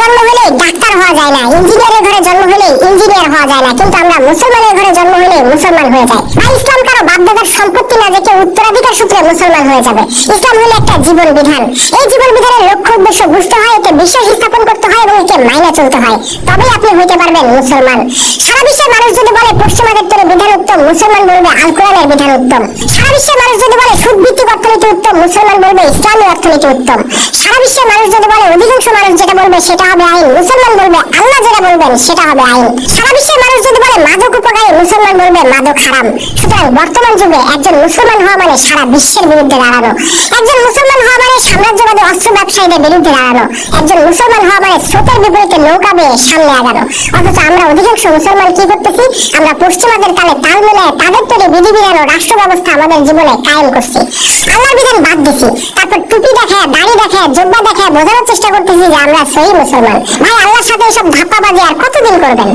জন্ম হলে ডাক্তার হওয়া যায় না, ইঞ্জিনিয়ারের ঘরে জন্ম হলে ইঞ্জিনিয়ার হওয়া যায় না, কিন্তু আমরা মুসলমানের ঘরে জন্ম হলে মুসলমান হয়ে যাই। ভাই ইসলাম কারো বাপদাদার সম্পত্তি না যে কেউ উত্তরাধিকার সূত্রে মুসলমান হয়ে যাবে। ইসলাম হলো একটা জীবন বিধান। এই জীবন বিধানের লক্ষ্য উদ্দেশ্য বুঝতে হয়, এতে বিশ্বাস স্থাপন করতে হয় এবং একে মাইনে চলতে হয়, তবেই আপনি হইতে পারবেন মুসলমান। সারা বিশ্বের মানুষ যদি বলে পশ্চিমাদের তোর বিধান উত্তম, মুসলমান বলবে আল কোরআনের বিধান উত্তম। সারা বিশ্বের মানুষ যদি বলে সুদ ভিত্তিক অর্থনীতি উত্তম, মুসলমান বলবে ইসলামী অর্থনীতি উত্তম। সারা বিশ্বের মানুষ যদি বলে অধিকাংশ মানুষ যেটা বলবে সেটা হবে আইন, মুসলমান বলবে আল্লাহ যেটা বলবেন সেটা হবে আইন। সারা বিশ্বের মানুষ যদি বলে মাদক উপকারী, মুসলমান বলবে মাদক হারাম। সুতরাং বর্তমান যুগে একজন মুসলমান হওয়া মানে সারা বিশ্বের বিরুদ্ধে দাঁড়ানো। একজন মুসলমান হওয়া মানে সাম্রাজ্যবাদী অস্ত্র ব্যবসায়ীদের বিরুদ্ধে দাঁড়ানো। একজন মুসলমান হওয়া মানে স্রোতের বিপরীতে নৌকা বেয়ে সামনে আগানো। অথচ আমরা অধিকাংশ মুসলমান কি করতেছি? আমরা পশ্চিমাদের কালে তাল মিলে তাদের তৈরি বিধিবিধান ও রাষ্ট্র ব্যবস্থা আমাদের জীবনে কায়েম করছি। আল্লাহর বিধান বাদ দিছি, তারপর টুপি দেখায়, দাড়ি দেখায়, জুব্বা দেখায় বোঝানোর চেষ্টা করতেছি যে আমরা সহি মুসলমান। ভাই আল্লাহর সাথে এসব ধাপ্পাবাজি আর কতদিন করবেন?